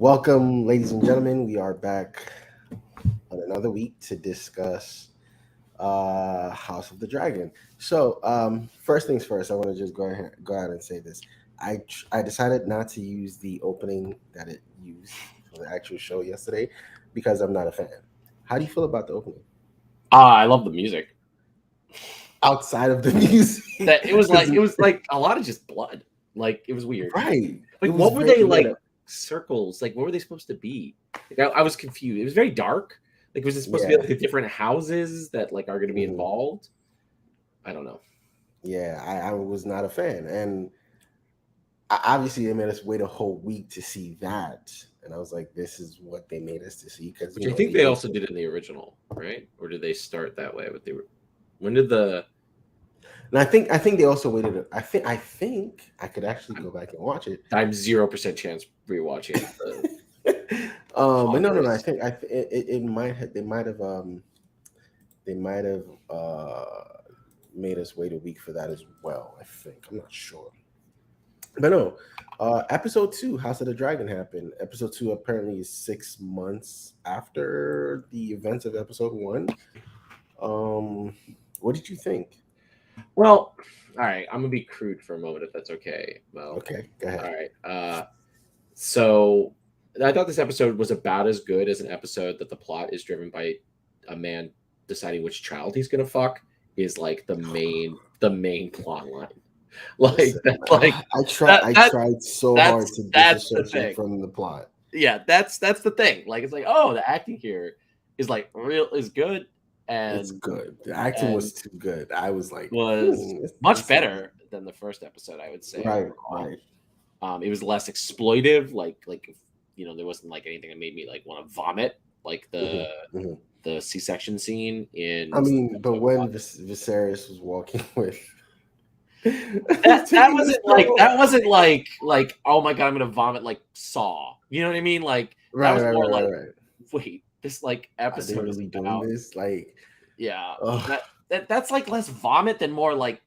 Welcome, ladies and gentlemen. We are back on another week to discuss House of the Dragon. First things first, I want to just go ahead and say this. I decided not to use the opening that it used for the actual show yesterday because I'm not a fan. How do you feel about the opening? I love the music. Outside of the music, That it was like a lot of just blood. Like it was weird. right? It Like was what were very they weird. like circles? Like what were they supposed to be? Like I was confused. It was very dark. Like was it supposed to be Yeah. like the different houses that like are going to be Mhm. involved? I don't know. Yeah, I was not a fan, and obviously they made us wait a whole week to see that, and I was like, this is what they made us to see because Which I think the they also intro. did in the original, right? Or did they start that way with the? When did the? And I think they also waited. I think I could actually go back and watch it. I'm 0% chance rewatching the But no, I Converse. think it might have they might have made us wait a week for that as well. I think I'm not sure, but no. Episode 2, House of the Dragon happened. Episode 2 apparently is 6 months after the events of episode 1. Um, what did you think? Well, all right. I'm gonna be crude for a moment, if that's okay. Well, Okay, go ahead. all right. So I thought this episode was about as good as an episode that the plot is driven by a man deciding which child he's gonna fuck is like the main plot line. Like Listen, that's like I that tried so hard that's to that's the disassociate thing. from the plot. Yeah, that's the thing. Like it's like, oh, the acting here is like real is good It's and good. The acting and was too good. I was like, was much this is better than the first episode, I would say right, overall. right. It was less exploitive, there wasn't like anything that made me like want to vomit, like Hmm. Hmm. the C-section scene in I mean, but episode when one. Viserys was walking with, That he's that taking the wasn't like scroll. that wasn't like oh my god I'm gonna vomit like Saw. You know what I mean? Like that Right, was right, more right, like right, right. wait this like Are they episode is really doing about this? Like, yeah oh, that's like less vomit than more like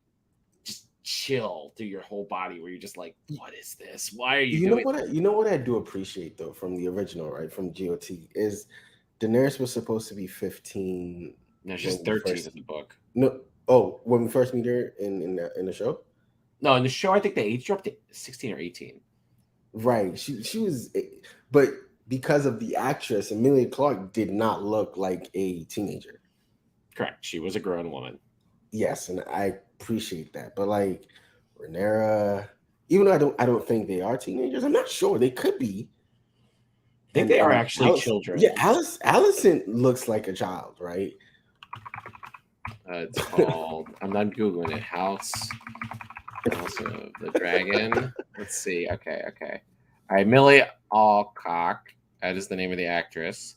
just chill through your whole body where you're just like what is this? Why are you doing you know what I do appreciate though from the original, right, from GOT is Daenerys was supposed to be 15 no, she's when we 13 first in the book. no oh when we first meet her in the show. No, in the show, I think they aged her up to 16 or 18. Right. She was, but because of the actress, Amelia Clark did not look like a teenager. Correct. She was a grown woman. Yes, and I appreciate that. But like Rhaenyra, even though I don't think they are teenagers, I'm not sure they could be. I think they are And actually children. Yeah, Allison looks like a child, right? It's called, I'm not Googling it, House of the Dragon. Let's see. Okay. All right, Millie Alcock. That is the name of the actress.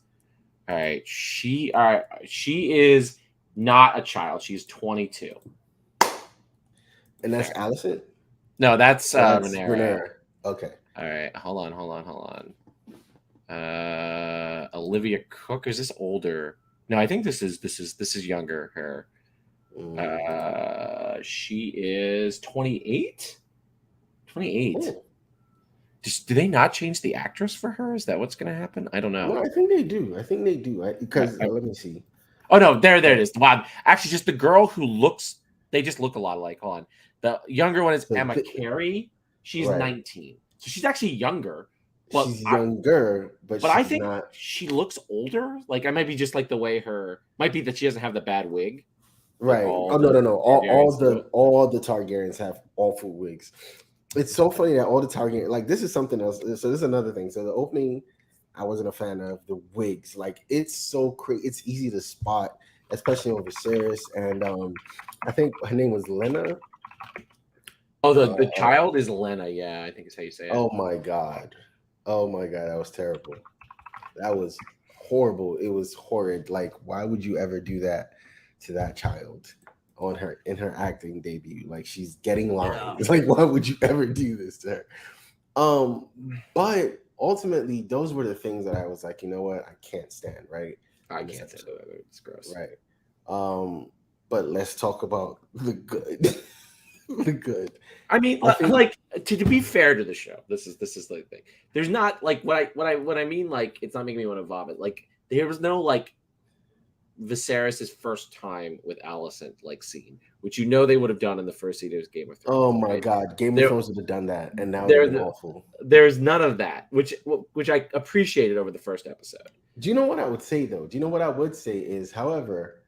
All right. She is not a child. She's 22. And that's Fair. Allison. No, that's That's Rhaenyra. Rhaenyra. Okay. All right, hold on. Olivia Cook, is this older? No, I think this is younger. Her. She is 28. 28. Oh. Do they not change the actress for her? Is that what's going to happen? I don't know. No, I think they do. I think they do. Because let me see. Oh no, there it is. Wow, actually, just the girl who looks. They just look a lot alike. Hold on. The younger one is So Emma Carey. She's right. 19, so she's actually younger. But She's younger, but I she's think not. she looks older. Like I might be just like the way her might be that she doesn't have the bad wig. Like Right. all Oh no, the no, no. Targaryens do. All the Targaryens have awful wigs. It's so funny that all the Targaryen, like, this is something else. So this is another thing. So the opening, I wasn't a fan of the wigs. Like, it's so crazy. It's easy to spot, especially on Viserys. And I think her name was Lena. Oh, the child is Lena. Yeah, I think is how you say it. Oh my god. Oh my god, that was terrible. That was horrible. It was horrid. Like, why would you ever do that to that child on her in her acting debut? Like, she's getting lines. Like, why would you ever do this to her? But ultimately, those were the things that I was like, you know what, I can't stand, right? I can't say that. It's gross. Right. But let's talk about the good. The good. I mean, I think like to be fair to the show, this is the thing. There's not like what I mean, like it's not making me want to vomit. Like there was no like Viserys' first time with Alicent like scene, which they would have done in the first season of Game of oh Thrones, my right? god, Game of There, Thrones would have done that, and that would have there, been awful. there's none of that, which I appreciated over the first episode. Do you know what I would say though? Do you know what I would say is, however,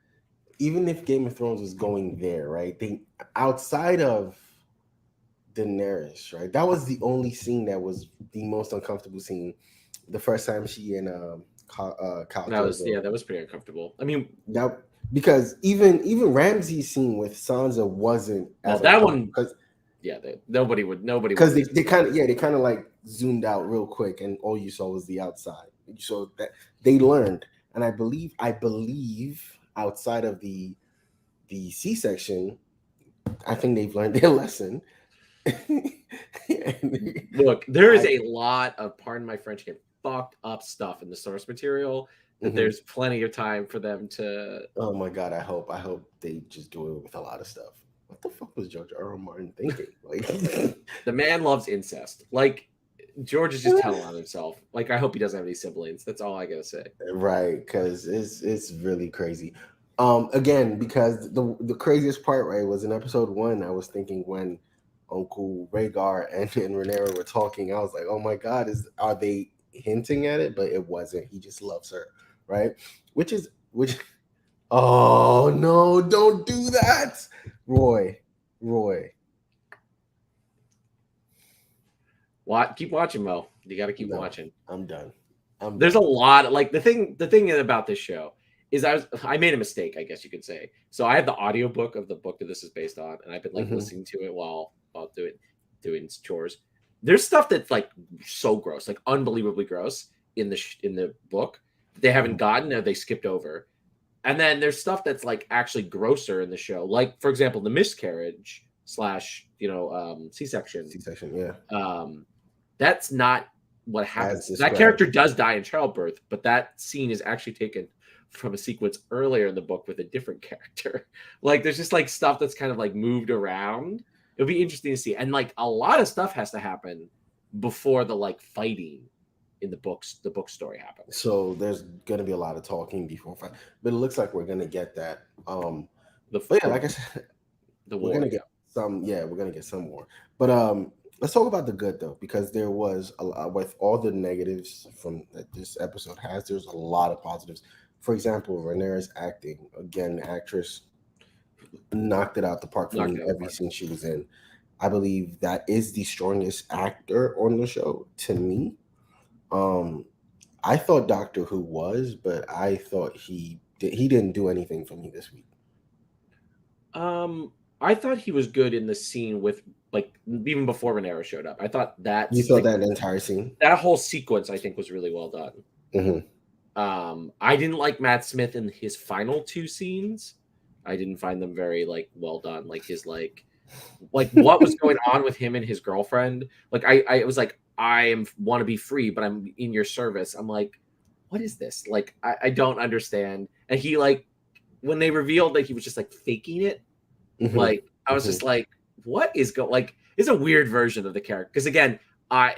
even if Game of Thrones was going there, right? They outside of Daenerys, right? That was the only scene that was the most uncomfortable scene. The first time she and Khal Drogo. That was pretty uncomfortable. I mean, That because even Ramsey's scene with Sansa wasn't well, as that uncomfortable one, yeah, nobody would because they kind of like zoomed out real quick and all you saw was the outside. You saw that they learned, and I believe outside of the C-section, I think they've learned their lesson. Look, there is a lot of, pardon my French, get fucked up stuff in the source material that there's plenty of time for them to. Oh my god, I hope they just do it with a lot of stuff. What the fuck was George R. R. Martin thinking? Like, the man loves incest. Like, George is just telling on himself. Like, I hope he doesn't have any siblings. That's all I gotta say. Right, because it's really crazy. Again, because the craziest part, right, was in episode 1. I was thinking when Uncle Rhaegar and Rhaenyra were talking, I was like, oh my god, are they hinting at it? But it wasn't. He just loves her, right? Which oh no, don't do that, Roy. Keep watching, Mo. You got to keep watching. I'm done. There's a lot. Like the thing about this show is I made a mistake, I guess you could say. So I have the audiobook of the book that this is based on, and I've been like listening to it while doing chores. There's stuff that's like so gross, like unbelievably gross in the book that they haven't gotten or they skipped over. And then there's stuff that's like actually grosser in the show, like for example, the miscarriage / C-section. Yeah. That's not what happens. That character does die in childbirth, but that scene is actually taken from a sequence earlier in the book with a different character. Like there's just like stuff that's kind of like moved around. It'll be interesting to see. And like a lot of stuff has to happen before the like fighting in the book story happens. So there's gonna be a lot of talking before fight, but it looks like we're gonna get that. Like I said, we're gonna get some. Yeah, we're gonna get some more. But let's talk about the good though, because there was a lot with all the negatives from that this episode has. There's a lot of positives. For example, Rhaenyra's acting. Again, the actress knocked it out the park for me every scene she was in. I believe that is the strongest actor on the show to me. I thought Doctor Who was, but I thought he didn't do anything for me this week. I thought he was good in the scene with like even before Rhaenyra showed up. I thought that you thought that entire scene, that whole sequence, I think was really well done. I didn't like Matt Smith in his final 2 scenes. I didn't find them very like well done. Like his like what was going on with him and his girlfriend. Like I was like, I want to be free, but I'm in your service. I'm like, what is this? Like I don't understand. And he like when they revealed that he was just like faking it, like I was just like, what is like it's a weird version of the character. Because again, I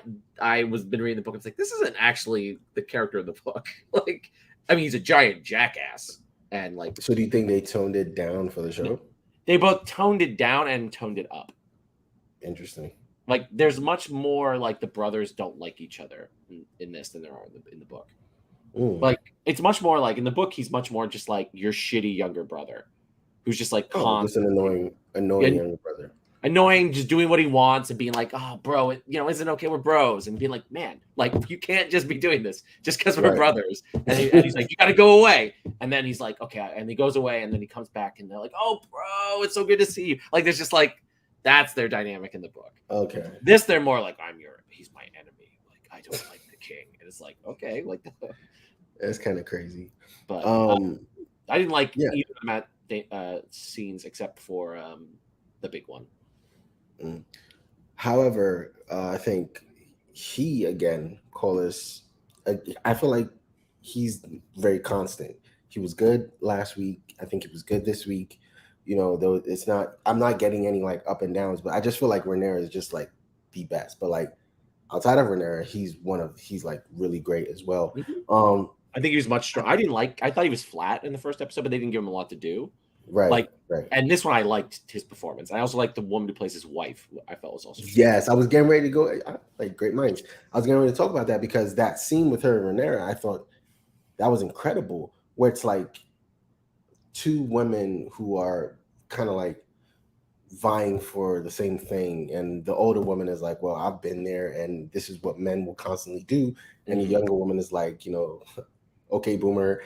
was been reading the book. It's like this isn't actually the character of the book. Like, I mean, he's a giant jackass. And like, so do you think they toned it down for the show? They both toned it down and toned it up. Interesting. Like, there's much more like the brothers don't like each other in this than there are in the book. Like, it's much more like in the book, he's much more just like your shitty younger brother, who's just like just an annoying younger brother. Annoying, just doing what he wants and being like, oh, bro, isn't okay, we're bros, and being like, man, like you can't just be doing this just because we're brothers. And he's like, you got to go away. And then he's like, okay, and he goes away, and then he comes back, and they're like, oh, bro, it's so good to see you. Like, there's just like that's their dynamic in the book. Okay. This they're more like, he's my enemy. Like I don't like the king, and it's like okay, like that's kind of crazy. But I didn't like either of the scenes except for the big one. However, I think he again, Collis. I feel like he's very constant. He was good last week. I think he was good this week. though it's not. I'm not getting any like up and downs, but I just feel like Rhaenyra is just like the best. But like outside of Rhaenyra, he's like really great as well. Mhm. Um, I think he was much strong. I thought he was flat in the first episode, but they didn't give him a lot to do. right, Like, right. and this one I liked his performance. I also liked the woman who plays his wife. I felt was also strong. Yes, I was getting ready to go. Like great minds. I was getting ready to talk about that because that scene with her and Rhaenyra, I thought that was incredible. Where it's like two women who are kind of like vying for the same thing, and the older woman is like, "Well, I've been there, and this is what men will constantly do," and the younger woman is like, "Okay, boomer."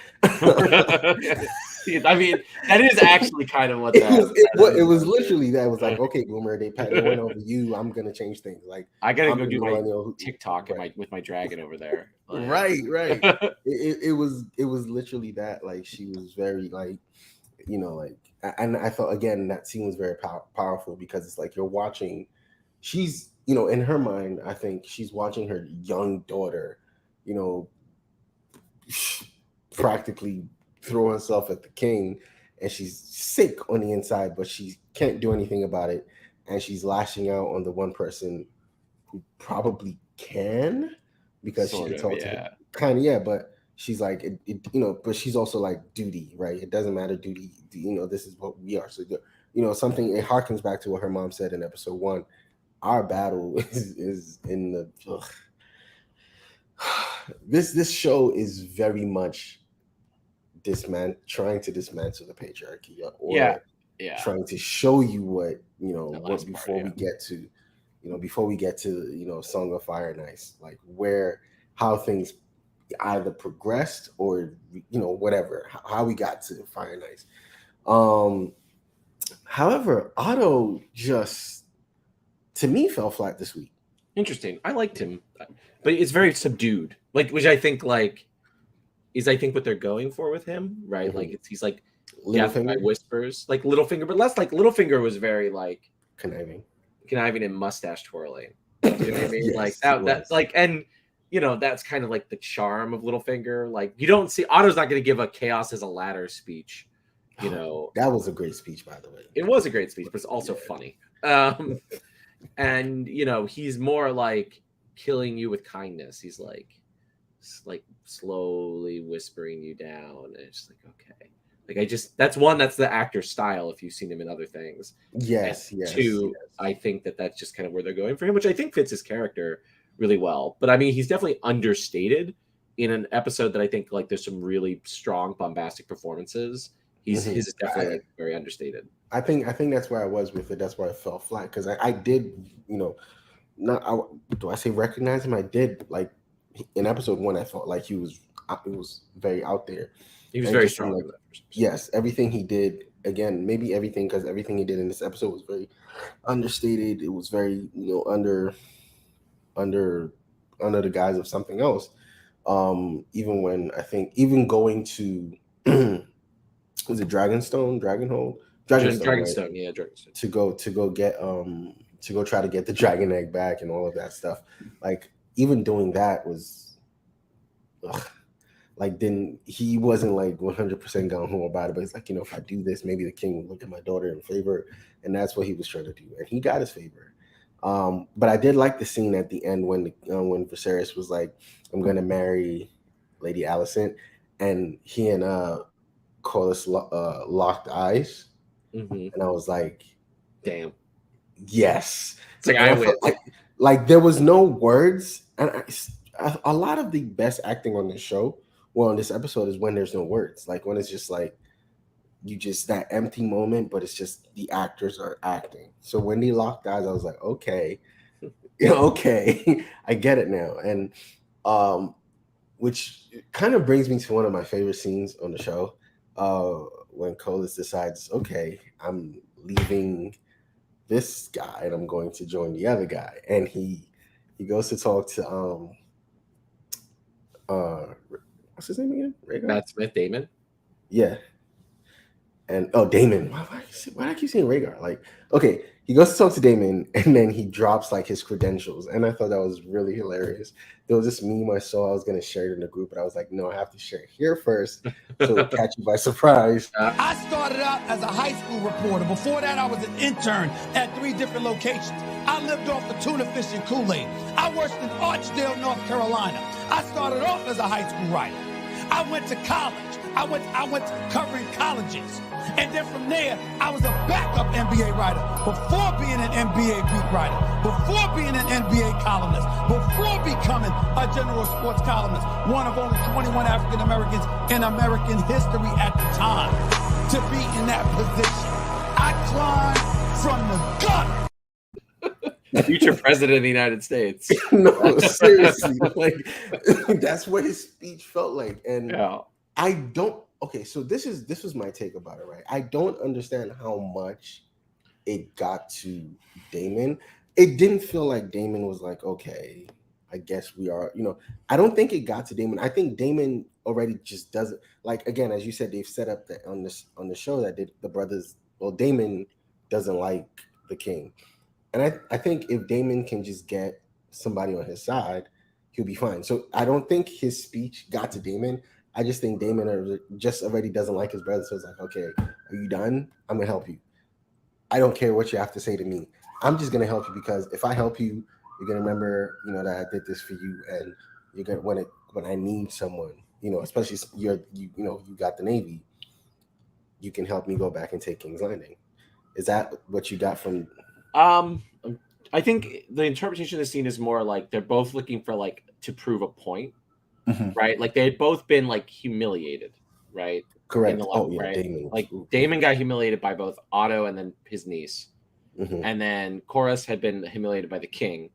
I mean, that is actually kind of what It that was is. literally that. It was like, okay, boomer, they went over you. I'm gonna change things. Like I gotta I'm go the do my millennial. TikTok Right, with my dragon over there. right, right. It was literally that. Like she was very like, like, and I thought again that scene was very powerful because it's like you're watching. She's in her mind, I think she's watching her young daughter, you know, practically throw herself at the king, and she's sick on the inside, but she can't do anything about it, and she's lashing out on the one person who probably can because she Sort can of, talk to him. yeah. Kind of, yeah, but she's like but she's also like duty, right? It doesn't matter duty, this is what we are. So something, it harkens back to what her mom said in episode 1. Our battle is in the this show is very much trying to dismantle the patriarchy, Yeah. or Yeah. trying to show you what That what last part, before yeah. we get to Song of Fire and Ice, like where how things either progressed or whatever, how we got to Fire and Ice. However, Otto just, to me, fell flat this week. Interesting. I liked him, but it's very subdued. Like, which I think is I think what they're going for with him, right? Mhm. Like he's like death by Littlefinger whispers, like Littlefinger, but less like Littlefinger was very like conniving. conniving and mustache twirling. You know what I mean? Like Yes, he that was. like and that's kind of like the charm of Littlefinger. Like you don't see Otto's not going to give a chaos as a ladder speech. That was a great speech, by the way. It was a great speech, but it's also funny. And he's more like killing you with kindness. He's like slowly whispering you down, and it's like, okay, like that's the actor's style if you've seen him in other things. And Yes, yes, two, yes. I think that's just kind of where they're going for him, which I think fits his character really well. But I mean, he's definitely understated in an episode that I think like there's some really strong bombastic performances. His is definitely like very understated. I think that's where I was with it. That's why I fell flat, because I did, not do I say recognize him? I did, like, in episode 1. I felt like it was very out there. He was And very just in, strong like, in that first episode. yes, everything he did, again, maybe everything, because everything he did in this episode was very understated. It was very under under the guise of something else. Even when I think even going to was it Dragonhold, Dragonstone, right? Dragonstone, yeah, Dragonstone. To go try to get the dragon egg back and all of that stuff. Like, even doing that was, ugh, like, then he wasn't like 100% gung ho about it, but it's like, if I do this, maybe the king will look at my daughter in favor, and that's what he was trying to do, and he got his favor. But I did like the scene at the end when Viserys was like, "I'm gonna marry Lady Alicent," and he and Corlys locked eyes, Mm-hmm. and I was like, Damn. yes. It's like And I I win. felt like there was no words, and a lot of the best acting on this show, well, in this episode, is when there's no words. Like when it's just like you just that empty moment, but it's just the actors are acting. So when they locked eyes, I was like, okay, okay, I get it now. And which kind of brings me to one of my favorite scenes on the show, when Colas decides, okay, I'm leaving this guy and I'm going to join the other guy, and he goes to talk to uh what's his name again? Rhaegar? Matt Smith, Damon. Yeah. And oh, Damon. Why do I keep saying Rhaegar? Like, okay, he goes to talk to Damon, and then he drops like his credentials, and I thought that was really hilarious. There was this meme I saw. I was gonna share it in the group, but I was like, no, I have to share it here first, so it catch you by surprise. I started out as a high school reporter. Before that, I was an intern at 3 different locations. I lived off the tuna fish and Kool-Aid. I worked in Archdale, North Carolina. I started off as a high school writer. I went to college. I went covering colleges. And then from there, I was a backup NBA writer before being an NBA beat writer, before being an NBA columnist, before becoming a general sports columnist, one of only 21 African Americans in American history at the time to be in that position. I climbed from the gutter. Future president of the United States. No, seriously, like that's what his speech felt like, and Yeah. I don't. Okay, so this was my take about it, right? I don't understand how much it got to Damon. It didn't feel like Damon was like, okay, I guess we are. I don't think it got to Damon. I think Damon already just doesn't like. Again, as you said, they've set up that on the show that the brothers. Well, Damon doesn't like the king. And I think if Damon can just get somebody on his side, he'll be fine. So I don't think his speech got to Damon. I just think Damon just already doesn't like his brother. So it's like, okay, are you done? I'm going to help you. I don't care what you have to say to me. I'm just going to help you because if I help you, you're going to remember, that I did this for you. And you're going to, when I need someone, especially you got the Navy, you can help me go back and take King's Landing. Is that what you got from... I think the interpretation of the scene is more like they're both looking for like to prove a point, right? Like they had both been like humiliated, right? Correct. Right? Damon. Like Damon got humiliated by both Otto and then his niece, and then Chorus had been humiliated by the king,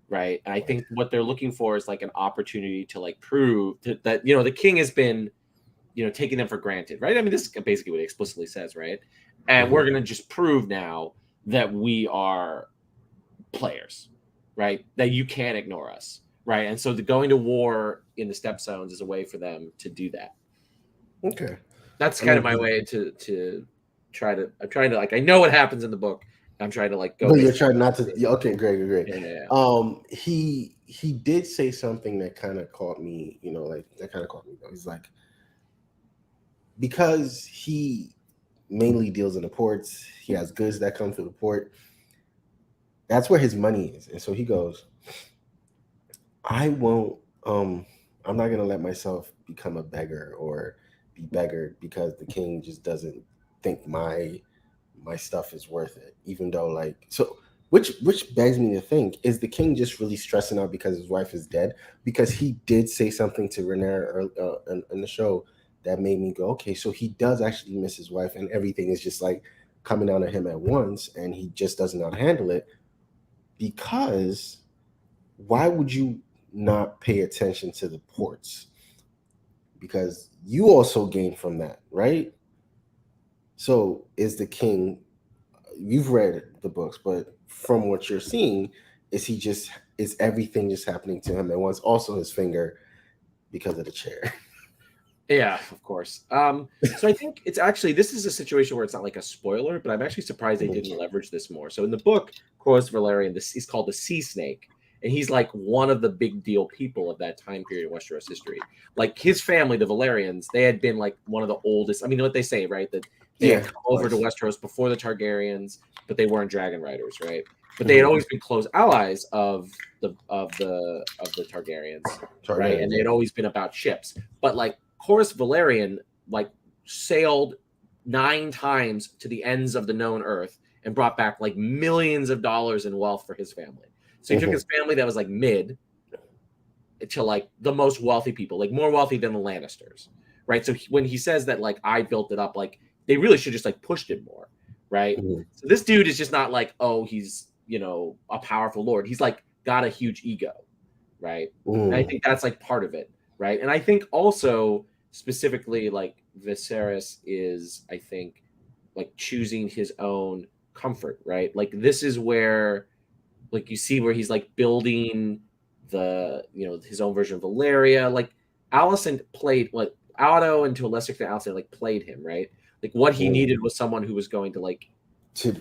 right? And I think what they're looking for is like an opportunity to like prove that the king has been taking them for granted, right? I mean, this is basically what he explicitly says, right? And we're gonna just prove now that we are players, right? That you can't ignore us, right? And so the going to war in the step zones is a way for them to do that. Okay, that's kind of my way to try to. I'm trying to like. I know what happens in the book. I'm trying to like go. But you're trying not to. Okay, great. Yeah. He did say something that kind of caught me. That kind of caught me. He's like, because he mainly deals in the ports. He has goods that come through the port. That's where his money is. And so he goes, I won't, I'm not going to let myself become a beggar or be beggared because the king just doesn't think my stuff is worth it. Even though which begs me to think, is the king just really stressing out because his wife is dead? Because he did say something to Rhaenyra in the show that made me go, okay, so he does actually miss his wife and everything is just like coming down on him at once and he just doesn't know how to handle it. Because why would you not pay attention to the ports? Because you also gain from that, right? So is the king, you've read the books, but from what you're seeing, is everything just happening to him at once? Also his finger because of the chair. Yeah, of course. So I think this is a situation where it's not like a spoiler, but I'm actually surprised they didn't leverage this more. So in the book, Corlys Velaryon, he's called the Sea Snake, and he's like one of the big deal people of that time period in Westeros history. Like his family, the Velaryons, they had been like one of the oldest. I mean, what they say, right? That they had come over to Westeros before the Targaryens, but they weren't dragon riders, right? But they had always been close allies of the Targaryens, right? And they had always been about ships, but like Corlys Velaryon like sailed 9 times to the ends of the known earth and brought back like millions of dollars in wealth for his family. So he took his family that was like mid to like the most wealthy people, like more wealthy than the Lannisters, right? So when he says that like I built it up, like they really should just like pushed him more, right? So this dude is just not like, oh, he's a powerful lord. He's like got a huge ego, right? And I think that's like part of it, right? And I think also specifically like Viserys is, I think, like choosing his own comfort, right? Like this is where like you see where he's like building the his own version of Valeria. Like Alicent played like Otto and to a lesser extent Alistair like played him, right? Like what he needed was someone who was going to like to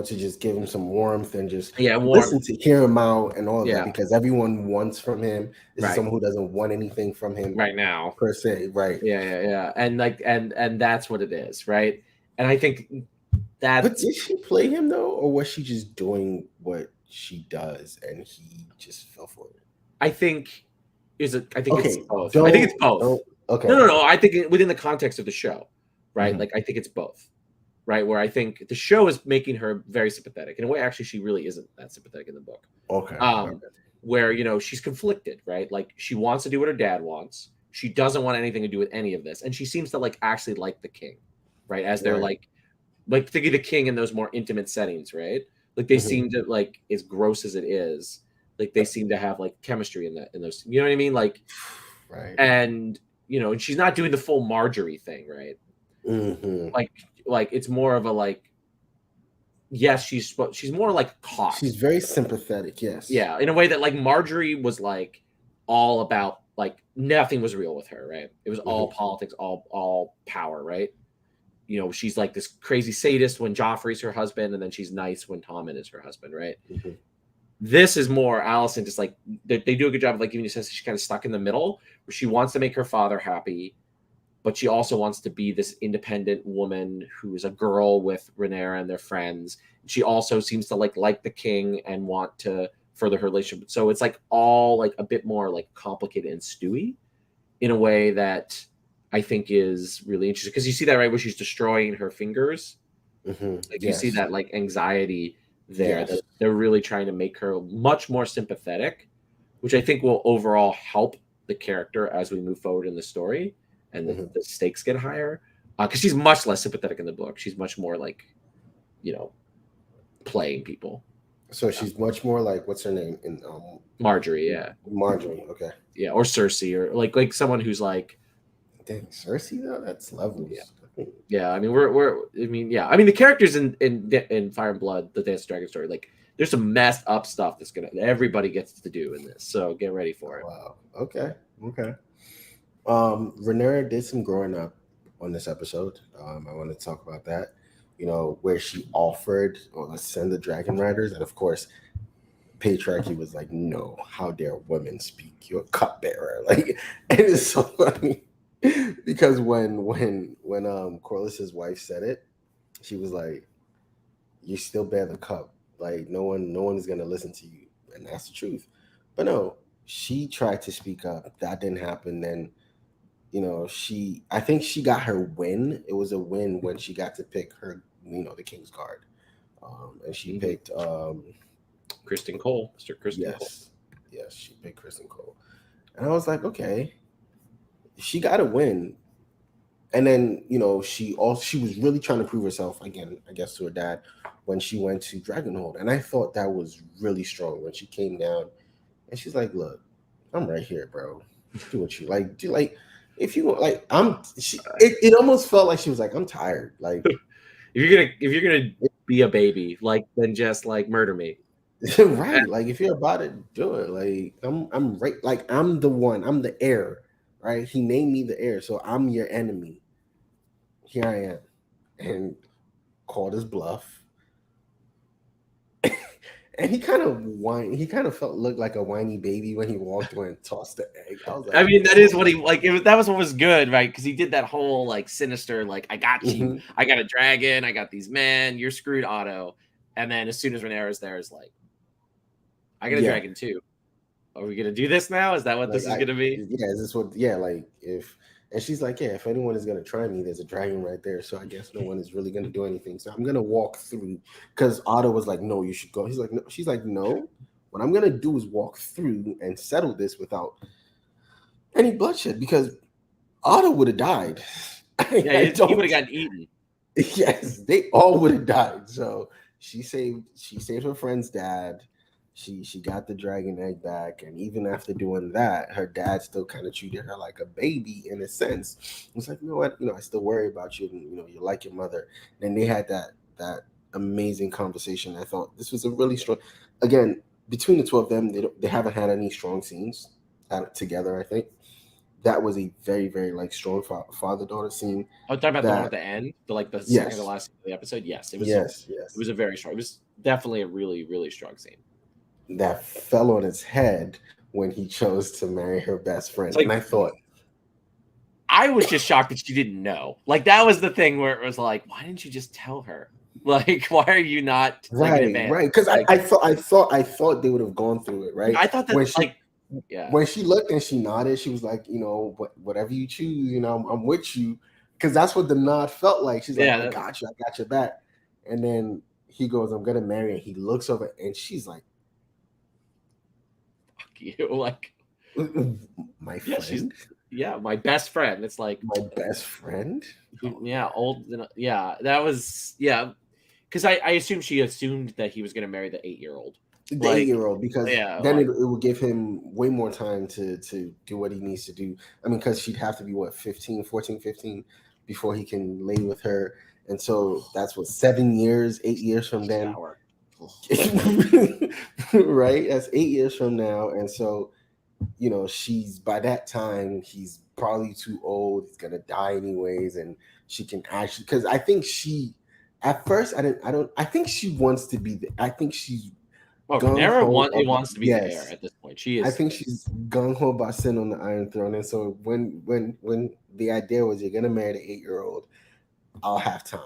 just give him some warmth and just warm. to hear him out and all of Yeah. that, because everyone wants from him. This is Right. someone who doesn't want anything from him right now. per se, right? Yeah. And like and that's what it is, right? And I think that. But did she play him though, or was she just doing what she does and he just fell for it? I think it's both. I Don't- think it's both. don't- okay. No. I think within the context of the show, right? Mhm. Like I think it's both, right? Where I think the show is making her very sympathetic. In a way, actually, she really isn't that sympathetic in the book. Okay. Where, you know, she's conflicted, right? Like she wants to do what her dad wants. She doesn't want anything to do with any of this. And she seems to like actually like the king, right? As they're Right. like thinking the king in those more intimate settings, right? Like they Mhm. seem to like, as gross as it is, like they seem to have like chemistry in those, you know what I mean? Like, Right. and you know, and she's not doing the full Marjorie thing, right? Mhm. Like it's more of a like, yes, she's more like caught. She's very sympathetic, yes. Yeah, in a way that like Marjorie was like all about like nothing was real with her, right? It was all politics, all power, right? You know, she's like this crazy sadist when Joffrey's her husband, and then she's nice when Tommen is her husband, right? Mhm. This is more Allison, just like they do a good job of like giving you a sense that she's kind of stuck in the middle, where she wants to make her father happy, but she also wants to be this independent woman who is a girl with Rhaenyra and their friends. She also seems to like the king and want to further her relationship. So it's like all like a bit more like complicated and stewy in a way that I think is really interesting, because you see that right where she's destroying her fingers. Like you see that like anxiety there. Yes. That they're really trying to make her much more sympathetic, which I think will overall help the character as we move forward in the story and the stakes get higher. Because she's much less sympathetic in the book. She's much more like, you know, playing people. So she's much more like, what's her name in Marjorie, yeah. Marjorie, okay. Yeah, or Cersei, or like someone who's like, dang, Cersei though, that's levels. Yeah. I mean, the characters in Fire and Blood, the Dance of Dragon story, like there's some messed up stuff that's everybody gets to do in this. So get ready for it. Wow. Okay. Rhaenyra did some growing up on this episode. I want to talk about that. You know, where she offered, let's send the dragon riders, and of course, patriarchy was like, no, how dare women speak? You're a cupbearer. Like, and it's so funny because when Corlys's wife said it, she was like, you still bear the cup. Like no one is gonna listen to you, and that's the truth. But no, she tried to speak up. That didn't happen. Then, you know, I think she got her win. It was a win when she got to pick her, you know, the King's Guard, and she picked Kristen Cole, Mr. Kristen Cole. Yes, she picked Kristen Cole, and I was like, okay, she got a win. And then, you know, she was really trying to prove herself again, I guess, to her dad when she went to Dragonhold. And I thought that was really strong when she came down and she's like, look, I'm right here, bro. Do what you like. Do like, if you want, like, it almost felt like she was like, I'm tired. Like, if you're gonna be a baby, like, then just like murder me. Right. Like, if you're about it, do it. Like, I'm right. Like, I'm the one, I'm the heir, right? He named me the heir. So I'm your enemy. Here I am, and called his bluff. And he kind of looked like a whiny baby when he walked away and tossed the egg. I was like, I mean, that is what he like. That was what was good, right? Because he did that whole like sinister, like, I got you, I got a dragon, I got these men, you're screwed, Otto. And then as soon as Rhaenyra's there, is like, I got a dragon too. Are we gonna do this now? Is that what this is gonna be? Yeah, is this what? Yeah, like if. And she's like, yeah, if anyone is going to try me, there's a dragon right there. So I guess no one is really going to do anything. So I'm going to walk through, because Otto was like, no, you should go. He's like, no. She's like, no, what I'm going to do is walk through and settle this without any bloodshed, because Otto would have died. Yeah, he would have gotten eaten. Yes, they all would have died. So she saved her friend's dad. She got the dragon egg back, and even after doing that, her dad still kind of treated her like a baby in a sense. It's like, you know what, I still worry about you, and you like your mother. And they had that amazing conversation. I thought this was a really strong. Again, between the two of them, they haven't had any strong scenes together, I think. that was a very, very like strong father-daughter scene. Oh, talking about the one That at the end, the second to yes, last scene of the episode. Yes, it yes, was a very strong. It was definitely a really, really strong scene. that fell on its head when he chose to marry her best friend. It's like, And I thought, I was just shocked that she didn't know. Like that was the thing where it was like, why didn't you just tell her? Like, why are you not like in advance? right, because Like, I thought they would have gone through it, right? I thought that When she like, yeah, when she looked and she nodded, she was like, whatever you choose, I'm with you, because that's what the nod felt like. She's like, yeah, I got you, I got your back. And then he goes, I'm gonna marry her. He looks over and she's like, fuck you. Like, my yeah, friend, my best friend. It's like, my best friend. yeah, old, yeah, that was, yeah, because I assumed she assumed that he was going to marry the 8-year-old. The Like, 8-year-old, because yeah, then like, it will give him way more time to do what he needs to do. I mean, because she'd have to be what 14, 15 before he can lay with her, and so that's what 7 years, 8 years from then. shower. Right, that's 8 years from now. And so she's, by that time he's probably too old, he's gonna die anyways, and she can actually, because I think she, at first, I think she wants to be I think she's Well, gung Renera ho wants to be the heir yes, at this point. She is. I think she's gung ho about sitting on the Iron Throne. And so when the idea was, you're gonna marry the 8-year-old, I'll have time.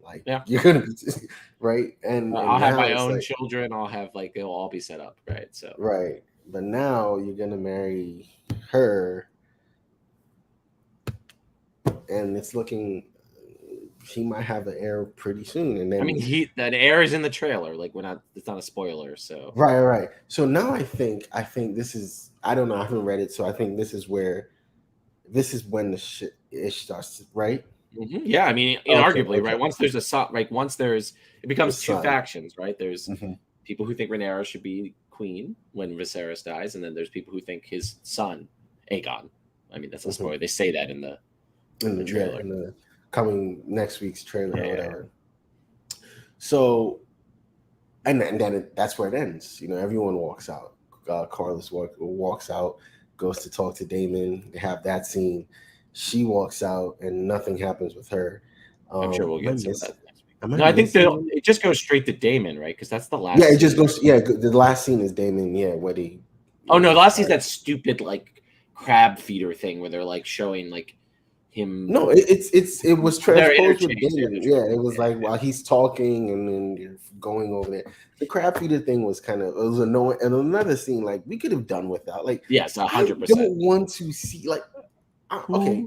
Like, Yeah. you're gonna be right, and I'll have now my it's own like, children. I'll have like they'll all be set up, right? So right, but now you're gonna marry her, and it's looking, he might have an heir pretty soon. And then I mean, that heir is in the trailer. Like it's not a spoiler. So right. So now I think this is, I don't know, I haven't read it, so I think this is when the shit ish starts, right? mm-hmm. Yeah, I mean, inarguably, right? Once there's it becomes two factions, right? There's people who think Rhaenyra should be queen when Viserys dies, and then there's people who think his son, Aegon. I mean, that's a spoiler. They say that in the trailer. Yeah, in the coming next week's trailer or whatever. So, and then that's where it ends. Everyone walks out. Carlos walks out, goes to talk to Daemon. They have that scene. She walks out, and nothing happens with her. I'm sure we'll get some of that next week. No, I think it just goes straight to Daemon, right? Because that's the last. Yeah, it just goes. Yeah, the last scene is Daemon. Yeah, where they. Oh no, the last scene is that stupid like crab feeder thing where they're like showing like him. No, it was transposed with Daemon. Yeah, it was like while he's talking and then you're going over there. The crab feeder thing was kind of, it was annoying. And another scene, like, we could have done without. Like, yes, 100%. I don't want to see, like, okay.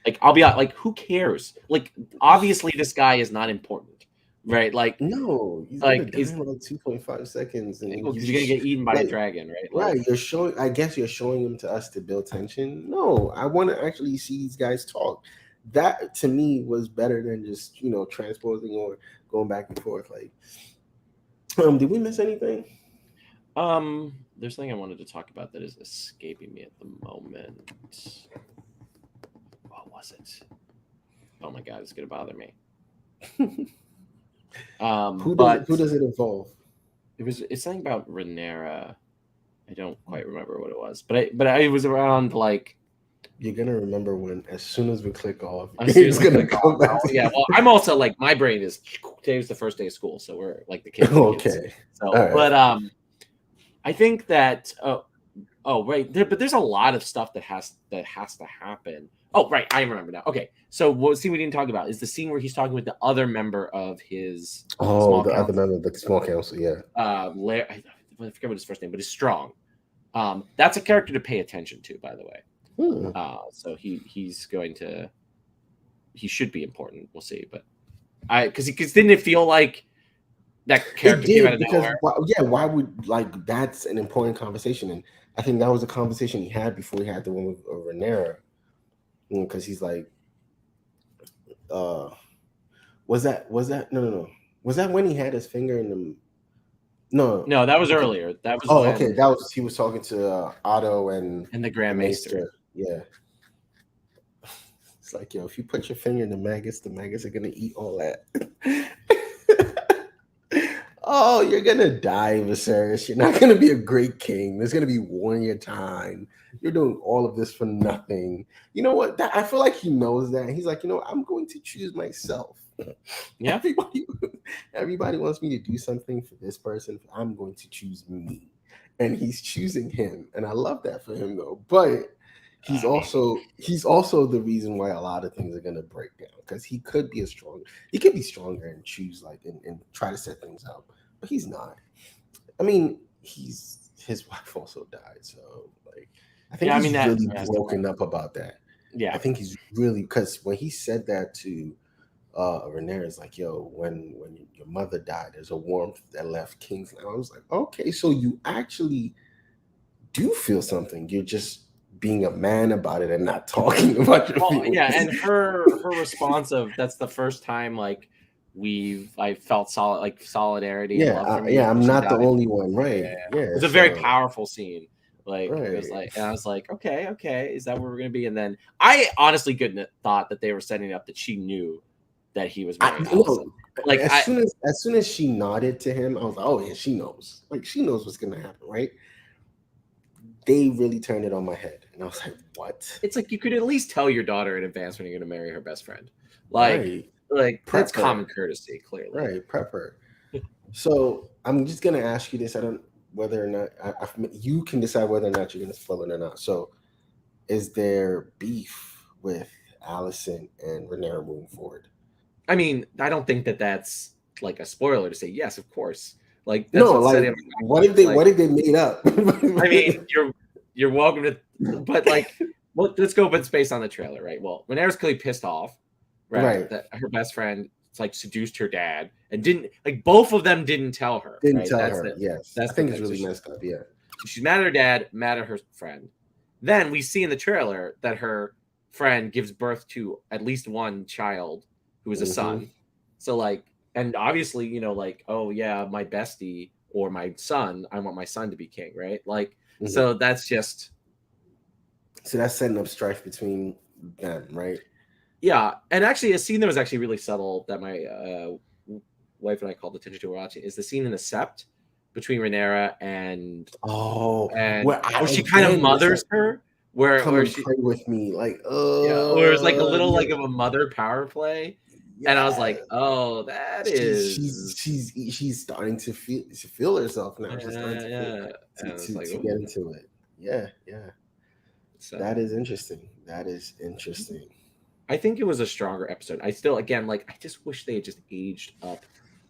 Like, I'll be like, who cares? Like, obviously, this guy is not important, right? Like, no, he's like he's like 2.5 seconds, and because you're gonna get eaten by a dragon, right? Like, right. I guess you're showing him to us to build tension. No, I want to actually see these guys talk. That to me was better than just transposing or going back and forth. Like, did we miss anything? There's something I wanted to talk about that is escaping me at the moment. What was it? Oh my god, it's gonna bother me. Who does it involve? It's something about Rhaenyra. I don't quite remember what it was, but it was around like. You're gonna remember when, as soon as we click off, it's gonna come back. Yeah, well, I'm also like, my brain is, today was the first day of school, so we're like the kids. Okay. So, right. But I think that right, but there's a lot of stuff that has to happen. Oh, right, I remember now. Okay, so what scene we didn't talk about is the scene where he's talking with the other member of his. Other member of the small council, yeah. I forget what his first name, but he's Strong. That's a character to pay attention to, by the way. So he should be important. We'll see, but because didn't it feel like that character came out of nowhere? Why would, like, that's an important conversation, and I think that was a conversation he had before he had the one with Rhaenyra, because he's like, was that no, was that when he had his finger in the? No, that was earlier. That was okay. That was, he was talking to Otto and the Grand Maester. Yeah. It's like, yo, if you put your finger in the maggots are gonna eat all that. "Oh, you're gonna die, Viserys. You're not gonna be a great king. There's gonna be one in your time. You're doing all of this for nothing." You know what? I feel like he knows that. He's like, I'm going to choose myself. Yeah. Everybody wants me to do something for this person. I'm going to choose me, and he's choosing him, and I love that for him though. But he's also the reason why a lot of things are gonna break down, because he could be stronger and choose and try to set things up, but he's not. I mean, his wife also died, so I think he's really broken up about that. Yeah, I think he's really, because when he said that to Rhaenyra, like, yo, when your mother died, there's a warmth that left King's Landing. I was like, okay, so you actually do feel something. You're just being a man about it and not talking about your feelings. Yeah, and her response of, that's the first time I felt solidarity and love from you. I'm not the only one, right? Yeah, it was a very powerful scene. It was and I was like, okay, is that where we're gonna be? And then I honestly thought that they were setting up that she knew that he was married. As soon as she nodded to him, I was like, oh yeah, she knows. She knows what's gonna happen, right? They really turned it on my head, and I was like, what? It's like, you could at least tell your daughter in advance when you're gonna marry her best friend. That's common courtesy, clearly. Right, prep her. So I'm just gonna ask you this. I don't whether or not you can decide whether or not you're gonna spoil it or not. So, is there beef with Alicent and Rhaenyra moving forward? I mean, I don't think that's a spoiler to say yes, of course. What if they made up? I mean, you're welcome to, but let's go. But it's based on the trailer, right? Well, Rhaenyra's clearly pissed off, right? That her best friend seduced her dad and didn't both of them didn't tell her. Yes, I think it's really messed up. Yeah, she's mad at her dad, mad at her friend. Then we see in the trailer that her friend gives birth to at least one child who is a son. So and obviously, oh yeah, my bestie or my son, I want my son to be king, right? So that's just. So that's setting up strife between them, right? Yeah, and actually, a scene that was actually really subtle that my wife and I called attention to watching is the scene in the Sept between Rhaenyra and where she kind of mothers her, where she play with me, where it's a little of a mother power play. Yeah. And I was like, "Oh, that is." She's starting to feel herself now. She's starting to get into it. Yeah. So that is interesting. I think it was a stronger episode. I still, again, I just wish they had just aged up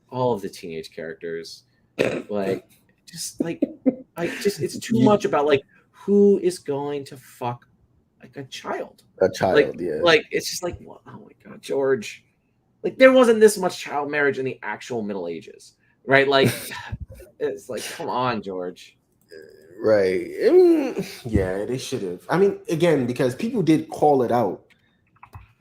all of the teenage characters. It's too much about who is going to fuck a child. Yeah. It's just oh my God, George. There wasn't this much child marriage in the actual Middle Ages, right? It's come on, George. Right. I mean, yeah, they should have. I mean, again, because people did call it out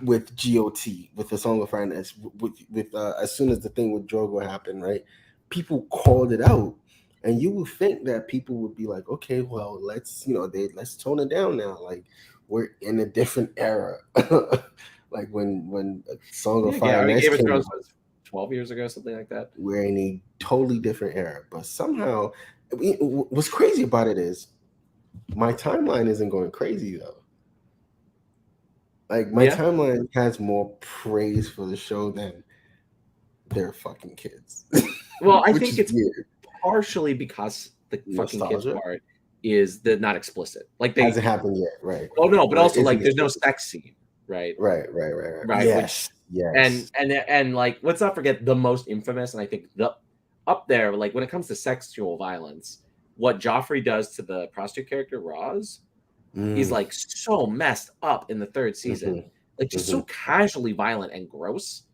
with GOT, with the Song of Finance, with as soon as the thing with Drogo happened, right? People called it out, and you would think that people would be like, okay, well, let's tone it down now. We're in a different era. When Song of Fire and Ice came out, 12 years ago, something like that. We're in a totally different era, but somehow, what's crazy about it is my timeline isn't going crazy though. My timeline has more praise for the show than their fucking kids. Well, I think it's weird. Partially because the fucking kids part is not explicit. They hasn't happened yet, right? Oh no, but also there's no sex scene. Right. Yes. And let's not forget the most infamous, and I think up there, when it comes to sexual violence, what Joffrey does to the prostitute character Roz, he's so messed up in the third season, just so casually violent and gross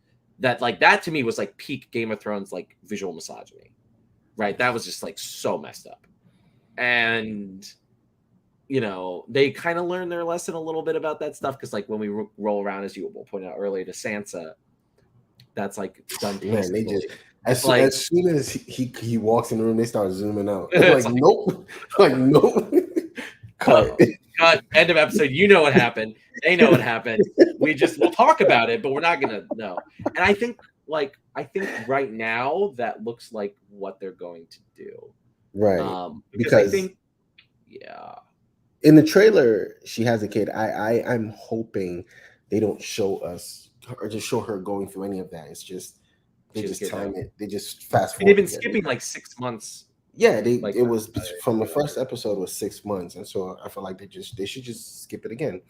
that that to me was peak Game of Thrones visual misogyny, right? That was just so messed up, and. They kind of learned their lesson a little bit about that stuff because, when we roll around, as you pointed out earlier, to Sansa, that's done. Man, they just as soon as he walks in the room, they start zooming out. Nope, nope. Cut. End of episode. You know what happened. They know what happened. We'll talk about it, but we're not gonna know. And I think like I think right now that looks like what they're going to do. Right. Because I Because think, yeah, in the trailer, she has a kid. I'm hoping they don't show us or just show her going through any of that. It's just they she has a just kid now. time it. They just fast And they've forward been again. skipping like 6 months. Yeah, Like, it was from the first episode was 6 months, and so I feel like they should just skip it again,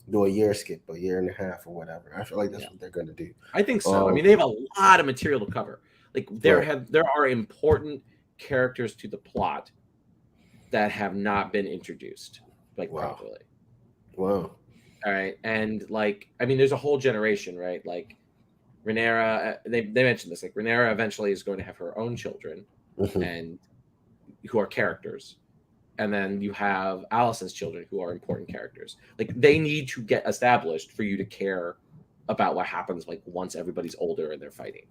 do a year skip, a year and a half or whatever. I feel like that's what they're gonna do. I think so. I mean, they have a lot of material to cover. Like there are important characters to the plot that have not been introduced, like properly. Wow. All right, and like I mean, there's a whole generation, right? Like Rhaenyra, they mentioned this. Like Rhaenyra eventually is going to have her own children, and who are characters, and then you have Alicent's children who are important characters. Like they need to get established for you to care about what happens like once everybody's older and they're fighting.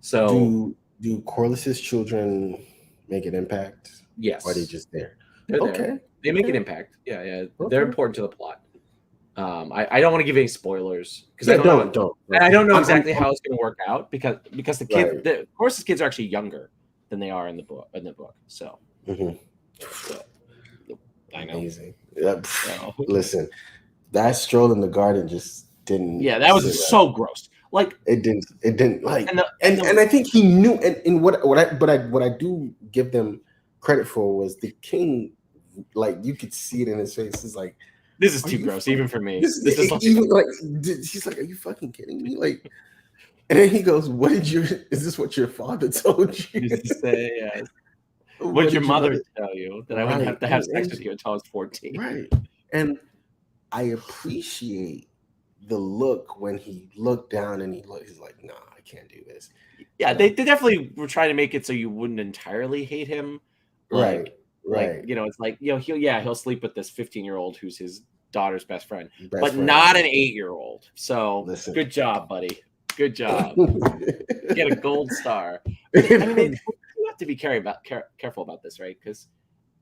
So do Corlys's children make an impact? Yes. Or are they just there? They're there. They make an impact. Yeah. They're important to the plot. I don't want to give any spoilers because I don't know exactly how it's going to work out because the kids, of course, the kids are actually younger than they are in the book. So, so I know. Amazing. Listen, that stroll in the garden just didn't. Yeah, that was so gross. Like it didn't like, and I think he knew. And what I do give them credit for was the king. Like you could see it in his face. It's like, this is too gross, even for me. This is like, even like she's like, "Are you fucking kidding me?" Like, and then he goes, "What did you? Is this what your father told you?" Used to say, yes. What did your mother tell you that I wouldn't have to have sex with you until I was 14? Right. And I appreciate the look when he looked down and he's like, "Nah, I can't do this." Yeah, they definitely were trying to make it so you wouldn't entirely hate him. Right. Like, it's like, he'll sleep with this 15-year-old who's his daughter's best friend, but not an 8-year-old. So good job, buddy. Good job. Get a gold star. I mean, you have to be careful about this, right? Because,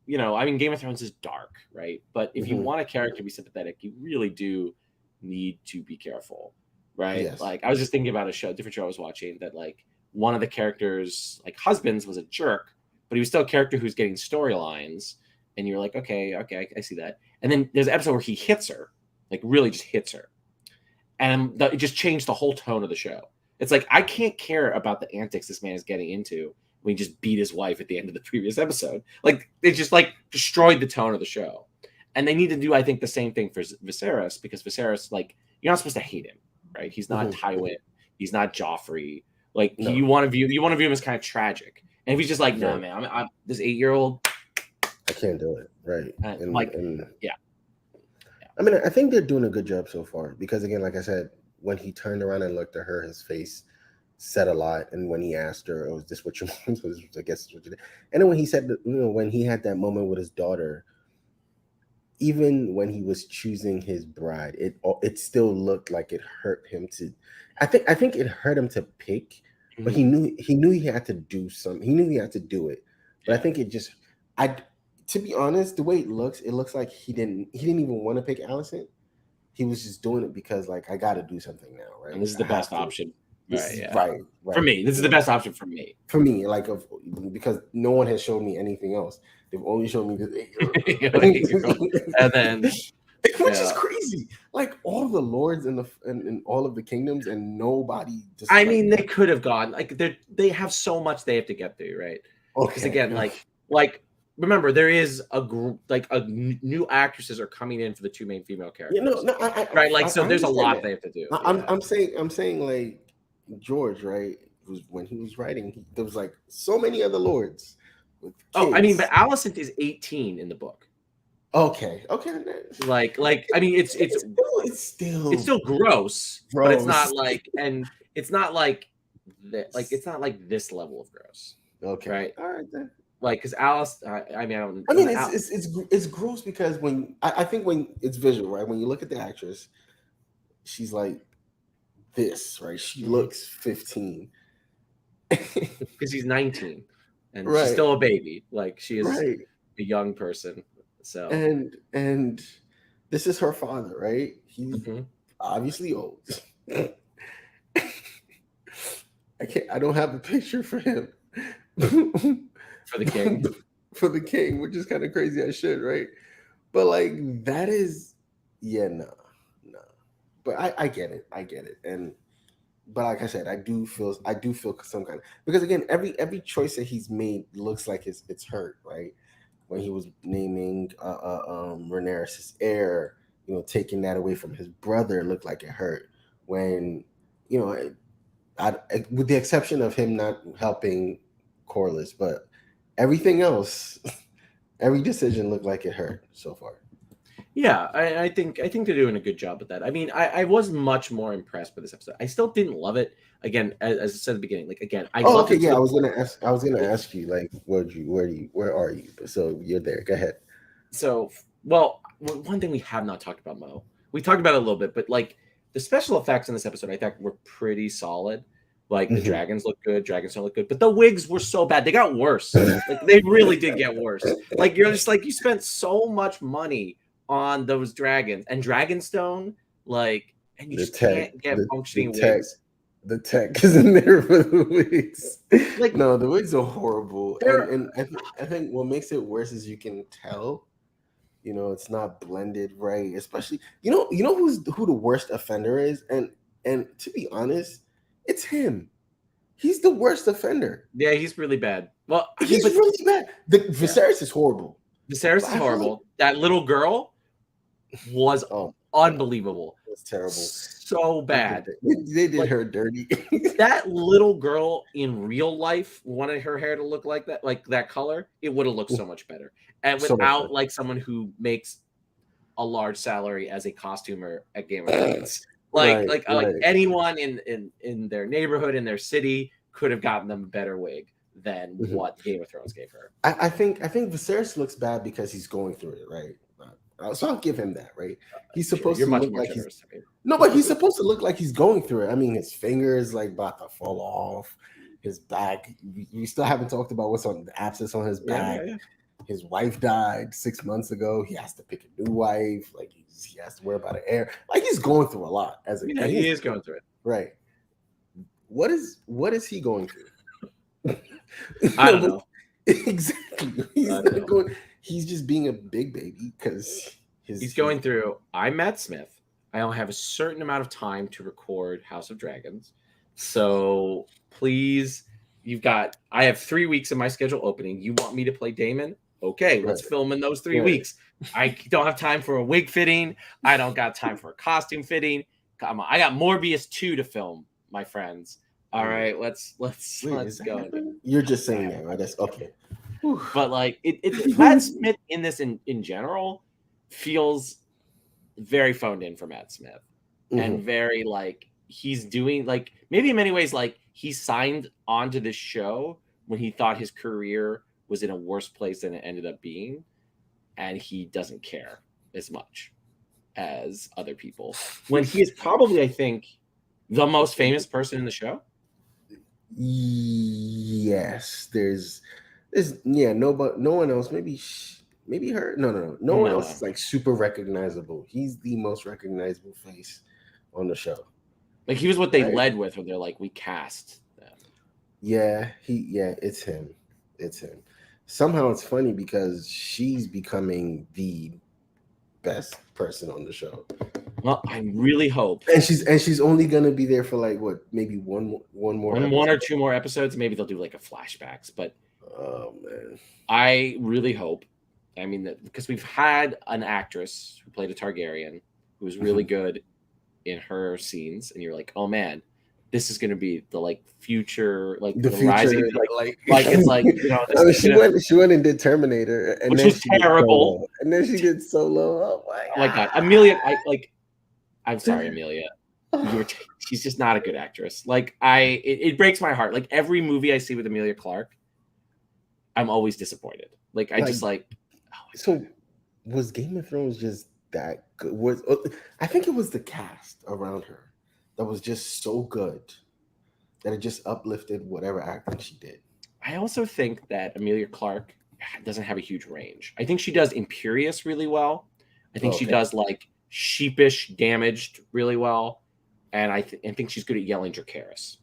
I mean, Game of Thrones is dark, right? But if you want a character to be sympathetic, you really do need to be careful, right? Yes. Like, I was just thinking about different show I was watching that, like, one of the characters, like, husbands was a jerk, but he was still a character who's getting storylines, and you're like, okay, I see that. And then there's an episode where he hits her, like really just hits her, and it just changed the whole tone of the show. It's like I can't care about the antics this man is getting into when he just beat his wife at the end of the previous episode. Like it just like destroyed the tone of the show. And they need to do, I think, the same thing for Viserys, because Viserys, like, you're not supposed to hate him, right? He's not Tywin, he's not Joffrey. Like you want to view him as kind of tragic. And if he's just like, no, man, I'm this 8-year-old, I can't do it. Right. Yeah. I mean, I think they're doing a good job so far because, again, like I said, when he turned around and looked at her, his face said a lot. And when he asked her, "Oh, is this what you want?" I guess it's what you did. And then when he said, when he had that moment with his daughter, even when he was choosing his bride, it still looked like it hurt him to. I think it hurt him to pick, but he knew he had to do something. He knew he had to do it. But I think it just, to be honest, the way it looks like he didn't even want to pick Alicent. He was just doing it because, like, I got to do something now, right? And this is the best option. Right. For me, this is the best option for me. For me, like, because no one has shown me anything else. They've only shown me this 8-year-old. And then, which is crazy. Like all the lords in all of the kingdoms, and nobody. I mean, they could have gone like they have so much they have to get through, right? Because again, like. Remember, there is a group, like new actresses are coming in for the two main female characters. Right? Like, so there's a lot they have to do. I'm saying like George, right? When he was writing, there was like so many other lords. With kids. Oh, I mean, but Alicent is 18 in the book. Okay. Like I mean, it's still gross, but it's not like, and it's not like that. Like it's not like this level of gross. Okay. Right. All right then. Like, because Alice, I mean, it's gross because when I think when it's visual, right? When you look at the actress, she's like this, right? She looks 15 because she's 19 and she's still a baby. Like she is a young person. So and this is her father, right? He's obviously old. I don't have a picture for him. For the king. For the king, which is kind of crazy. I should, right? But like that is, yeah, no. But I get it. I get it. But like I said, I do feel some kind of, because again, every choice that he's made looks like it's hurt, right? When he was naming Rhaenyra's heir, taking that away from his brother looked like it hurt. When, with the exception of him not helping Corlys, but everything else, every decision looked like it hurt so far. Yeah, I think they're doing a good job with that. I mean, I was much more impressed with this episode. I still didn't love it. Again, as I said at the beginning, like again, I love okay, it. Yeah, I was gonna ask you like, where are you? So you're there. Go ahead. So, well, one thing we have not talked about, Mo. We talked about it a little bit, but like the special effects in this episode, I thought were pretty solid. Like the dragons look good, dragons don't look good, but the wigs were so bad. They got worse. Like they really did get worse. Like you're just like, you spent so much money on those dragons and Dragonstone, like, and you just can't get functioning wigs. The tech is in there for the wigs. Like, no, the wigs are horrible. And I think what makes it worse is you can tell, it's not blended right. Especially, who the worst offender is, and to be honest, it's him. He's the worst offender. Yeah, he's really bad. Well, he's really bad. Viserys is horrible. Viserys is horrible. That little girl was unbelievable. It was terrible. So bad. They did her dirty. That little girl in real life wanted her hair to look like that color. It would have looked so much better. And without like someone who makes a large salary as a costumer at Game of Thrones. Like anyone in their neighborhood, in their city, could have gotten them a better wig than what Game of Thrones gave her. I think Viserys looks bad because he's going through it, right? So I'll give him that, right? He's supposed to look like he's but he's supposed to look like he's going through it. I mean, his finger is like about to fall off. His back, we still haven't talked about what's on the abscess on his back. Yeah. His wife died 6 months ago. He has to pick a new wife. Like he has to worry about an heir. Like he's going through a lot. He is going through it, right? What is he going through? I don't know. Exactly. He's just being a big baby because he's going through. I'm Matt Smith. I only have a certain amount of time to record House of Dragons. So please, I have 3 weeks in my schedule opening. You want me to play Daemon? Okay, let's film in those 3 weeks. I don't have time for a wig fitting. I don't got time for a costume fitting. Come on, I got Morbius 2 to film, my friends. All right, let's go. You're just saying that, right? That's okay. But like Matt Smith in this in general feels very phoned in for Matt Smith, and very like he's doing like maybe in many ways like he signed onto this show when he thought his career was in a worse place than it ended up being, and he doesn't care as much as other people when he is probably, I think, the most famous person in the show. Yes, there's no one else. Maybe her. No one else is like super recognizable. He's the most recognizable face on the show. Like he was what they led with, where they're like, we cast them. Yeah, it's him. Somehow it's funny because she's becoming the best person on the show. Well, I really hope. And she's only gonna be there for like what, maybe one or two more episodes. Maybe they'll do like a flashbacks. But oh man, I really hope. I mean, because we've had an actress who played a Targaryen who was really good in her scenes, and you're like, oh man, this is gonna be the like future, like the future, rising, like it's like, you know. I mean, she went and did Terminator, and which was terrible, and then she did Solo. Oh my god, Amelia! I'm sorry, Amelia. She's just not a good actress. Like it breaks my heart. Like every movie I see with Emilia Clarke, I'm always disappointed. Like I just like. So, was Game of Thrones just that good? I think it was the cast around her that was just so good that it just uplifted whatever acting she did. I also think that Emilia Clarke doesn't have a huge range. I think she does Imperious really well. I think she does like Sheepish, Damaged really well, and I think she's good at yelling Dracarys.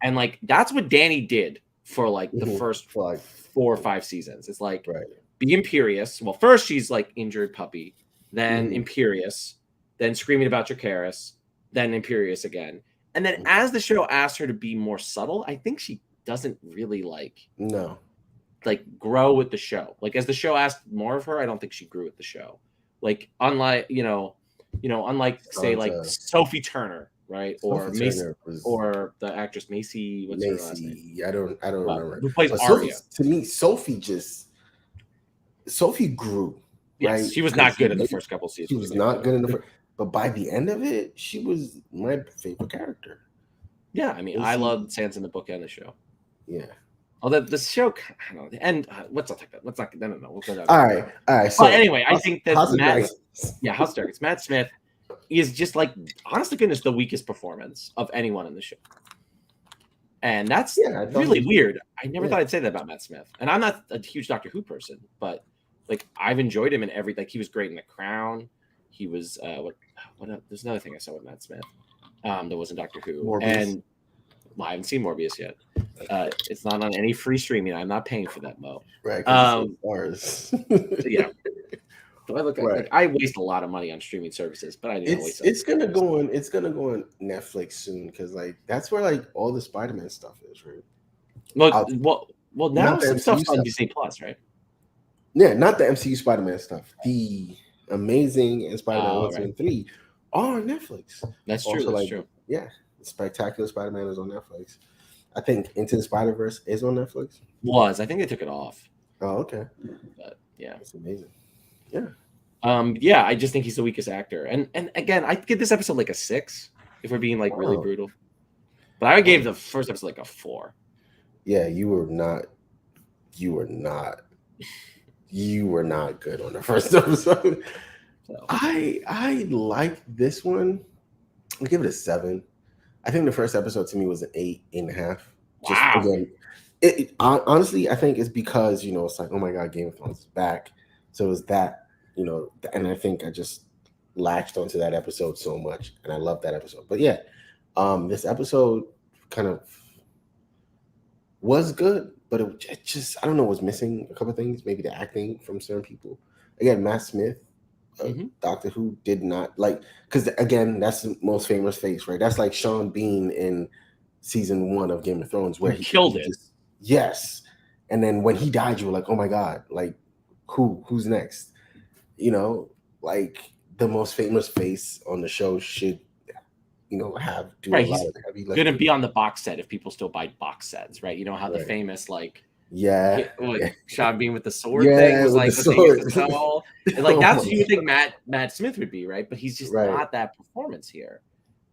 And like that's what Danny did for like the first For, like, 4 or 5 seasons. It's like right. be imperious. Well, first she's like injured puppy, then Mhm. imperious, then screaming about Dracarys, then imperious again. And then as the show asks her to be more subtle, I think she doesn't really like grow with the show. Like as the show asked more of her, I don't think she grew with the show. Like unlike unlike say like Sansa. Sophie Turner, right? Or Sophie Macy, Turner was or the actress Macy, what's her last name? Macy. I don't remember. Who plays But Arya? To me, Sophie grew. Yes, right? she was not good in the first couple seasons. She was not good in the first, but by the end of it, she was my favorite character. Yeah, I mean, I love Sansa in the book and the show. Yeah. Although the show, I don't know, and let's not talk about. Let's not. No. We'll go down. All right. So but anyway, I think that House of Matt, Dragons. House of Dragons. Matt Smith is just like, honest to goodness, the weakest performance of anyone in the show, and that's really weird. I never thought I'd say that about Matt Smith, and I'm not a huge Doctor Who person, but like I've enjoyed him in every. Like he was great in The Crown. He was there's another thing I saw with Matt Smith. That wasn't Doctor Who, Morbius. and I haven't seen Morbius yet. It's not on any free streaming. I'm not paying for that, Mo. Right. So yeah. So I waste a lot of money on streaming services, but I didn't waste. It's gonna go on. It's gonna go on Netflix soon because like that's where like all the Spider-Man stuff is, right? Well, now some stuff's on Disney Plus, right? Yeah, not the MCU Spider-Man stuff. The Amazing and Spider-Man 1, 2, and 3 are on Netflix. That's true. That's true. Yeah, Spectacular Spider-Man is on Netflix. I think Into the Spider-Verse is on Netflix. I think they took it off. Oh, okay. But yeah, it's amazing. Yeah. Yeah, I just think he's the weakest actor, and again, I give this episode like a 6 if we're being like really brutal. But I gave the first episode like a 4. Yeah, you were not good on the first episode. So. I like this one. I'll give it a 7. I think the first episode to me was an 8.5. Wow. Again, honestly, I think it's because it's like, oh my god, Game of Thrones is back. So it's that, and I think I just latched onto that episode so much, and I love that episode. But yeah, this episode kind of was good, but it just, I don't know, was missing a couple of things. Maybe the acting from certain people. Again, Matt Smith, Doctor Who did not like, because again, that's the most famous face, right? That's like Sean Bean in season 1 of Game of Thrones, where he killed it. Yes, and then when he died, you were like, oh my god, like who's next? Like the most famous face on the show should do a lot of the heavy lifting. Gonna be on the box set if people still buy box sets, right? You know how the famous Sean Bean with the sword thing was like the thing so like that's what you would think Matt Smith would be, right? But he's just not that performance here,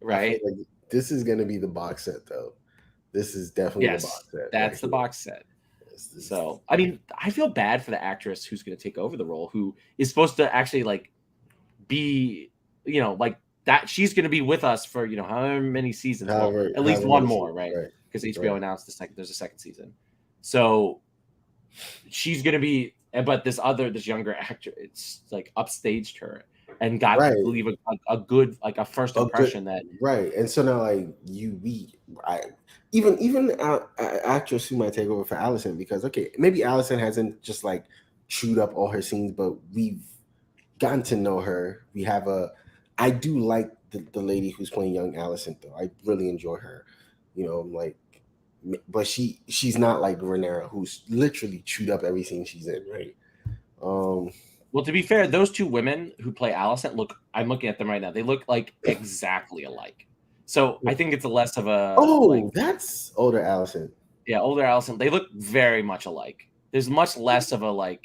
right? Like, this is gonna be the box set though. This is definitely the box set. That's the box set. So I mean, I feel bad for the actress who's going to take over the role, who is supposed to actually like be, like that. She's going to be with us for however many seasons, at least one more, right? Because HBO announced there's a second season, so she's going to be. But this younger actor, it's like upstaged her and got to leave a good a first impression and so now like even actress who might take over for Allison, because maybe Allison hasn't just like chewed up all her scenes, but we've gotten to know her. I do like the lady who's playing young Allison though. I really enjoy her, but she's not like Rhaenyra, who's literally chewed up every scene she's in, right? Well, to be fair, those two women who play Allison I'm looking at them right now. They look like exactly alike. So I think it's less of a that's older Allison. Yeah, older Allison. They look very much alike. There's much less of a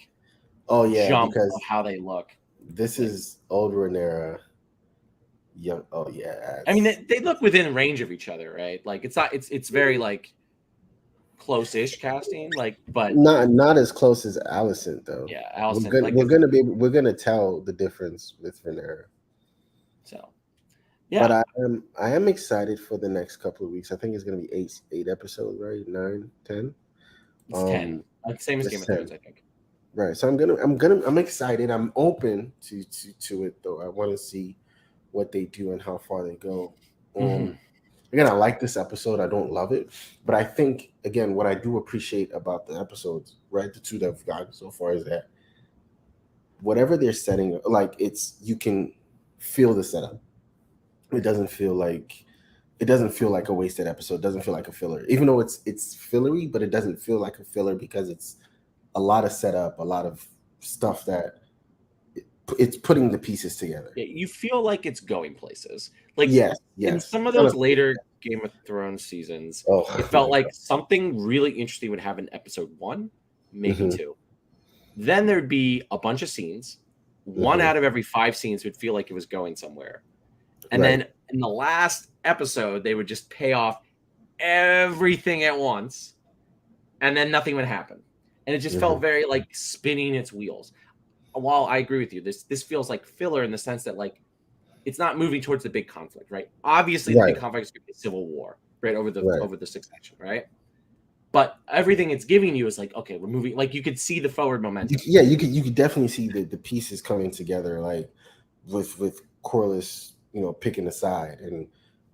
jump of how they look. This is older Rhaenyra. Young. Oh yeah. I mean, they look within range of each other, right? Like it's very like close-ish casting, but not as close as Allison though. Yeah, Allison. We're gonna tell the difference with Rhaenyra. So. Yeah. But I am excited for the next couple of weeks. I think it's going to be 8 episodes, right? 9, 10. It's 10. Same as Game of Thrones, I think. Right. So I'm excited. I'm open to it though. I want to see what they do and how far they go. Again, I like this episode. I don't love it, but I think again, what I do appreciate about the episodes, right, the two that we've gotten so far, is that whatever they're setting, like you can feel the setup. It doesn't feel like a wasted episode. It doesn't feel like a filler, even though it's fillery, but it doesn't feel like a filler because it's a lot of setup, a lot of stuff that it's putting the pieces together. Yeah, you feel like it's going places. Like yes. in some of those later Game of Thrones seasons, it felt like something really interesting would happen in episode 1, maybe 2. Then there'd be a bunch of scenes. One out of every 5 scenes would feel like it was going somewhere. And then in the last episode, they would just pay off everything at once, and then nothing would happen. And it just felt very like spinning its wheels. While I agree with you, this feels like filler in the sense that like it's not moving towards the big conflict, right? Obviously, the big conflict is going to be civil war, right, over the succession, right? But everything it's giving you is like, okay, we're moving. Like you could see the forward momentum. You could definitely see the pieces coming together, like with Corlys, picking a side, and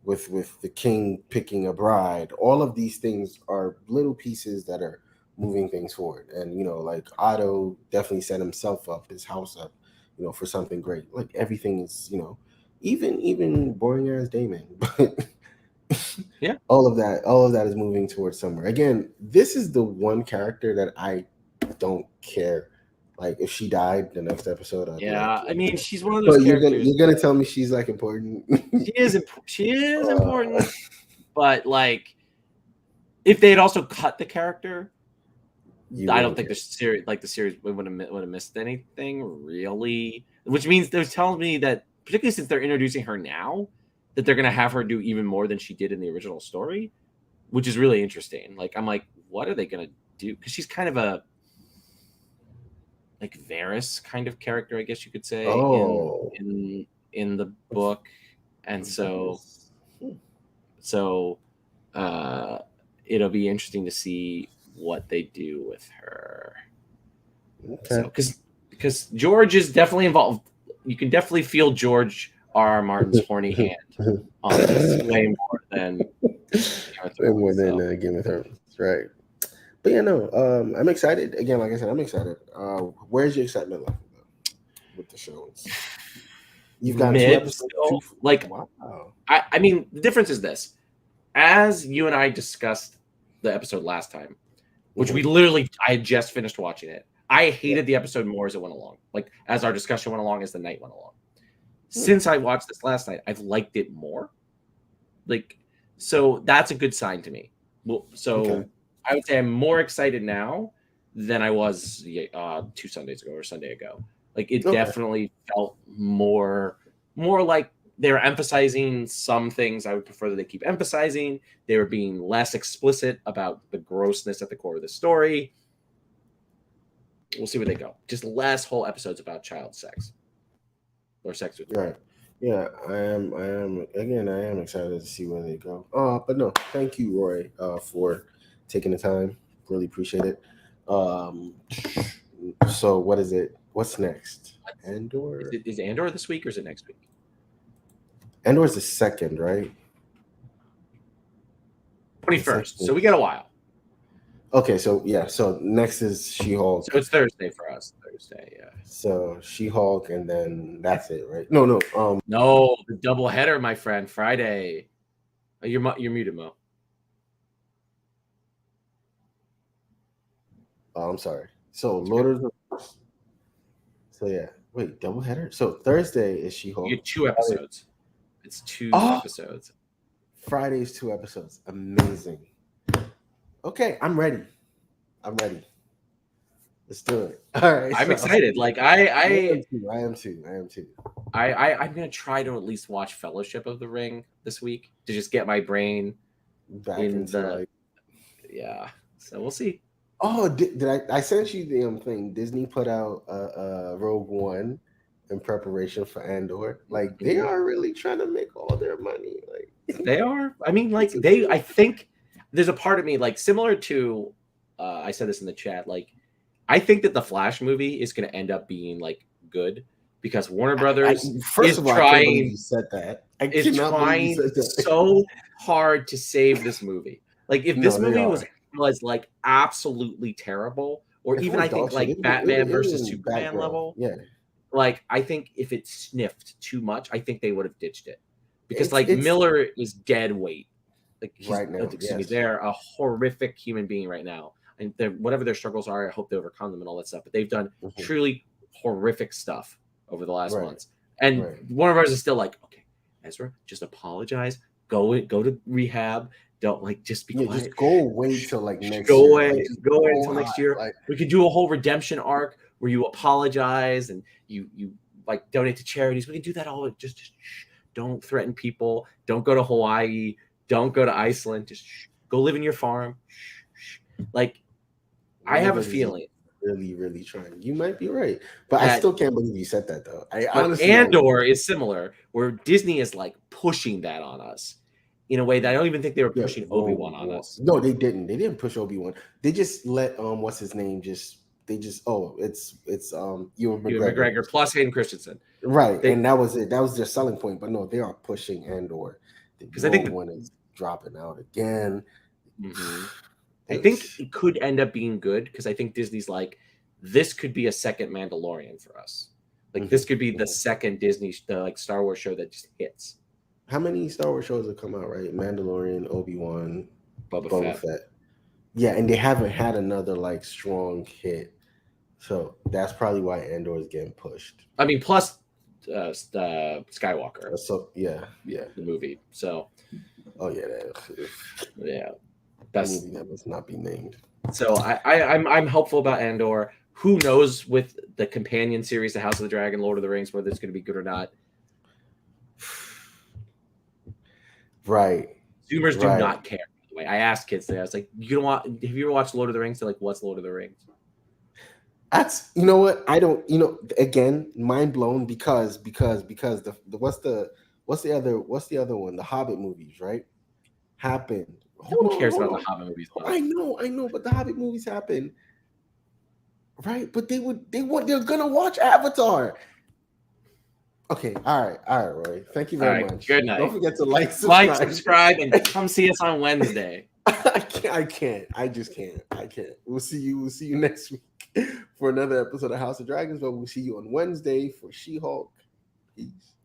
with the king picking a bride. All of these things are little pieces that are moving things forward. And like Otto definitely set himself up, his house up, for something great. Like everything is, even boring ass Damon, but yeah, all of that is moving towards somewhere. Again, this is the one character that I don't care. Like if she died the next episode, I'd I mean, she's one of those characters. You're gonna tell me she's like important. She is important, but like if they had also cut the character, I don't think the series wouldn't have missed anything really. Which means they're telling me that, particularly since they're introducing her now, that they're gonna have her do even more than she did in the original story, which is really interesting. Like I'm like, what are they gonna do? Because she's kind of a like Varys kind of character, I guess you could say, in the book, and so it'll be interesting to see what they do with her. Okay. So, because George is definitely involved. You can definitely feel George R. Martin's horny hand on this way more than Game of Thrones, right? But yeah, no, I'm excited. Again, like I said, I'm excited. Where's your excitement level with the shows? You've got 2 episodes. Like, wow. I mean, the difference is this: as you and I discussed the episode last time, which I had just finished watching it. I hated the episode more as it went along. Like as our discussion went along, as the night went along. Since I watched this last night, I've liked it more. Like, so that's a good sign to me. Well, so I would say I'm more excited now than I was 2 Sundays ago or Sunday ago. Like it definitely felt more like they were emphasizing some things I would prefer that they keep emphasizing. They were being less explicit about the grossness at the core of the story. We'll see where they go. Just less whole episodes about child sex or sex with right. Yeah, I am excited to see where they go. But no, thank you, Roy, for taking the time. Really appreciate it. So what is it? What's next? Andor? Is Andor this week or is it next week? Andor is the 2nd, right? 21st. So we got a while. Okay, so yeah, so next is She-Hulk. So it's Thursday for us. Thursday, yeah. So She-Hulk, and then that's it, right? No, no, the double header, my friend. Friday. You're muted, Mo. Oh, I'm sorry. So Lord of the Rings. So yeah, wait, double header. So Thursday is She-Hulk. You get 2 episodes. It's 2 episodes. Friday's 2 episodes. Amazing. Okay, I'm ready. Let's do it. All right. I'm excited. Like I am too. I'm gonna try to at least watch Fellowship of the Ring this week to just get my brain back into yeah. So we'll see. Oh, did I sent you the thing? Disney put out Rogue One in preparation for Andor. Like they are really trying to make all their money. Like they are. I mean, like I think there's a part of me like similar to I said this in the chat. Like I think that the Flash movie is going to end up being like good because Warner Brothers First of all, I can't believe you said that. is trying so hard to save this movie. Like if this movie was like absolutely terrible, or even I think like Batman versus Superman level, like I think if it sniffed too much, I think they would have ditched it, because like Miller is dead weight. Like right now, they're a horrific human being right now, and whatever their struggles are, I hope they overcome them and all that stuff. But they've done truly horrific stuff over the last months, and Warner Bros. Is still like, okay, Ezra, just apologize, go to rehab. Don't like just be quiet. Just go away till like next year. Go away until next year. Like, we could do a whole redemption arc where you apologize and you like donate to charities. We can do that all. Just don't threaten people. Don't go to Hawaii. Don't go to Iceland. Just go live in your farm. Like, I have a feeling. Really trying. You might be right, but I still can't believe you said that though. I honestly. Andor is similar, where Disney is like pushing that on us in a way that I don't even think they were pushing Obi-Wan on us. No, they didn't. They didn't push Obi-Wan. They just let what's his name it's Ewan McGregor plus Hayden Christensen. Right, and that was it. That was their selling point. But no, they are pushing Andor because I think one is dropping out again. I think it could end up being good because I think Disney's like, this could be a second Mandalorian for us. Like this could be the second Disney like Star Wars show that just hits. How many Star Wars shows have come out, right? Mandalorian, Obi-Wan, Boba Fett. Yeah, and they haven't had another like strong hit. So that's probably why Andor is getting pushed. I mean, plus Skywalker. So yeah, the movie. So that movie that must not be named. So I'm hopeful about Andor. Who knows with the companion series, The House of the Dragon, Lord of the Rings, whether it's going to be good or not. Right. Consumers do not care. By the way, I asked kids today. I was like, have you ever watched Lord of the Rings? They're like, what's Lord of the Rings? That's what I don't. Again, mind blown because the what's the other one? The Hobbit movies, right? Happened. Who cares about the Hobbit movies? Though? I know, but the Hobbit movies happen, right? But they're gonna watch Avatar. Okay, all right, Roy. Thank you very much. Good night. Don't forget to like, subscribe, and come see us on Wednesday. I can't. I just can't. I can't. We'll see you next week for another episode of House of Dragons. But we'll see you on Wednesday for She-Hulk. Peace.